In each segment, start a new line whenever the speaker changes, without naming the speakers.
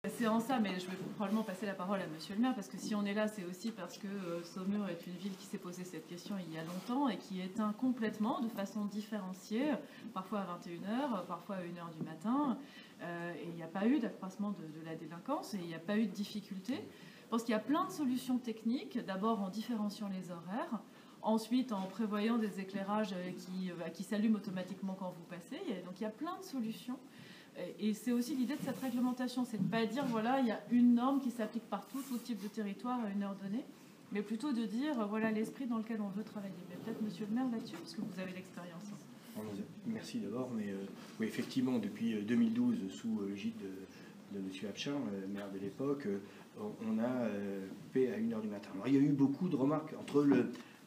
C'est en ça, mais je vais probablement passer la parole à Monsieur le maire, parce que si on est là, c'est aussi parce que Saumur est une ville qui s'est posé cette question il y a longtemps et qui éteint complètement, de façon différenciée, parfois à 21h, parfois à 1h du matin. Et il n'y a pas eu d'accroissement de la délinquance et il n'y a pas eu de difficultés. Je pense qu'il y a plein de solutions techniques, d'abord en différenciant les horaires, ensuite en prévoyant des éclairages qui s'allument automatiquement quand vous passez. Donc il y a plein de solutions. Et c'est aussi l'idée de cette réglementation, c'est de ne pas dire, voilà, il y a une norme qui s'applique partout, tout type de territoire à une heure donnée, mais plutôt de dire, voilà, l'esprit dans lequel on veut travailler. Mais peut-être, Monsieur le maire, là-dessus, parce que vous avez l'expérience.
Merci d'abord, mais oui, effectivement, depuis 2012, sous l'égide de M. Abchin, maire de l'époque, on a coupé à 1h du matin. Alors, il y a eu beaucoup de remarques entre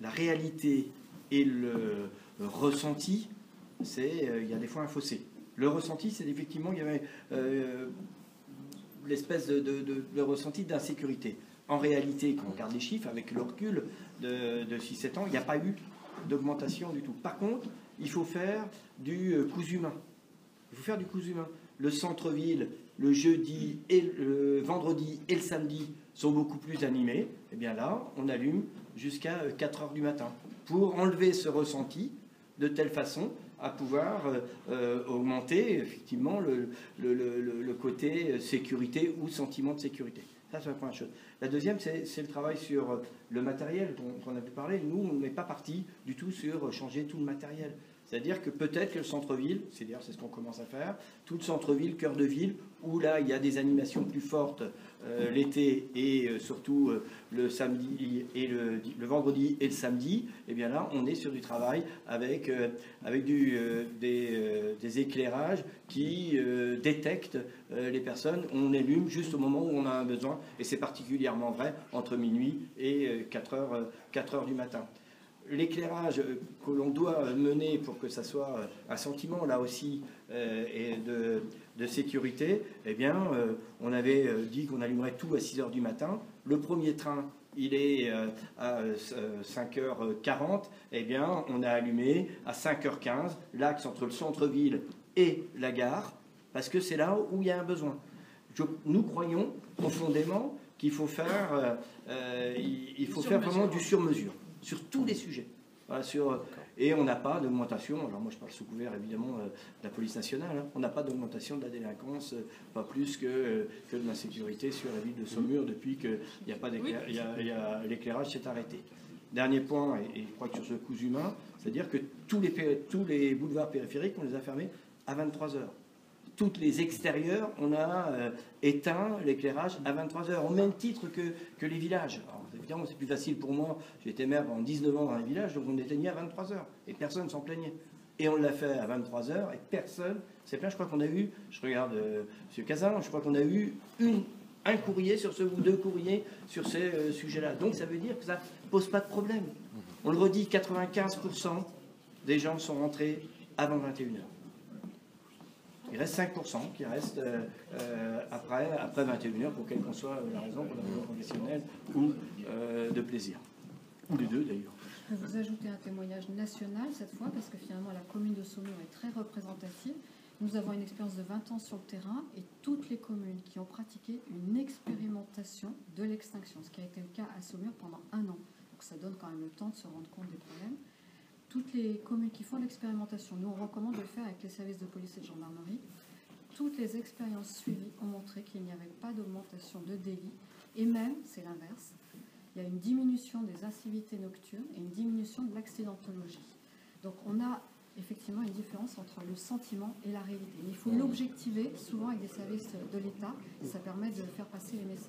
la réalité et le ressenti, il y a des fois un fossé. Le ressenti, c'est effectivement, il y avait l'espèce de ressenti d'insécurité. En réalité, quand on regarde les chiffres, avec le recul de 6-7 ans, il n'y a pas eu d'augmentation du tout. Par contre, il faut faire du cousu humain. Il faut faire du cousu humain. Le centre-ville, le jeudi, et le vendredi et le samedi sont beaucoup plus animés. Et bien là, on allume jusqu'à 4h du matin pour enlever ce ressenti de telle façon à pouvoir augmenter effectivement le côté sécurité ou sentiment de sécurité. Ça, c'est la première chose. La deuxième, c'est le travail sur le matériel dont on a pu parler. Nous, on n'est pas parti du tout sur changer tout le matériel. C'est-à-dire que peut-être que le centre-ville, c'est ce qu'on commence à faire, tout le centre-ville, cœur de ville, où là, il y a des animations plus fortes l'été et surtout le samedi et le vendredi et le samedi, et bien là, on est sur du travail avec des éclairages qui détectent les personnes. On allume juste au moment où on a un besoin, et c'est particulièrement vrai entre minuit et 4h du matin. L'éclairage que l'on doit mener pour que ça soit un sentiment, là aussi, de sécurité, eh bien, on avait dit qu'on allumerait tout à 6h du matin. Le premier train, il est à 5h40, eh bien, on a allumé à 5h15 l'axe entre le centre-ville et la gare, parce que c'est là où il y a un besoin. Nous croyons profondément qu'il faut faire, faire vraiment du sur-mesure sur tous les sujets. Voilà, et on n'a pas d'augmentation, alors moi je parle sous couvert évidemment de la police nationale, hein, on n'a pas d'augmentation de la délinquance, pas plus que de l'insécurité sur la ville de Saumur depuis qu'il n'y a pas l'éclairage s'est arrêté. Dernier point, et je crois que sur ce cousu humain, c'est-à-dire que tous les boulevards périphériques, on les a fermés à 23h. Toutes les extérieurs, on a éteint l'éclairage à 23h, au même titre que les villages. Alors, évidemment, c'est plus facile pour moi. J'ai été maire pendant 19 ans dans un village, donc on éteignait à 23h. Et personne ne s'en plaignait. Et on l'a fait à 23h, et personne s'est plaint. Je crois qu'on a eu, je regarde M. Cazin, je crois qu'on a eu un courrier sur ce, ou 2 courriers sur ces sujets-là. Donc ça veut dire que ça ne pose pas de problème. On le redit, 95% des gens sont rentrés avant 21h. Il reste 5% qui restent après 21h, pour quelle qu'en soit la raison, pour la raison professionnelle ou de plaisir. Ou les deux d'ailleurs.
Je vais vous ajouter un témoignage national cette fois, parce que finalement la commune de Saumur est très représentative. Nous avons une expérience de 20 ans sur le terrain et toutes les communes qui ont pratiqué une expérimentation de l'extinction, ce qui a été le cas à Saumur pendant 1 an. Donc ça donne quand même le temps de se rendre compte des problèmes. Toutes les communes qui font l'expérimentation, nous on recommande de le faire avec les services de police et de gendarmerie. Toutes les expériences suivies ont montré qu'il n'y avait pas d'augmentation de délits, et même, c'est l'inverse, il y a une diminution des incivilités nocturnes et une diminution de l'accidentologie. Donc on a effectivement une différence entre le sentiment et la réalité. Mais il faut l'objectiver souvent avec des services de l'État, et ça permet de faire passer les messages.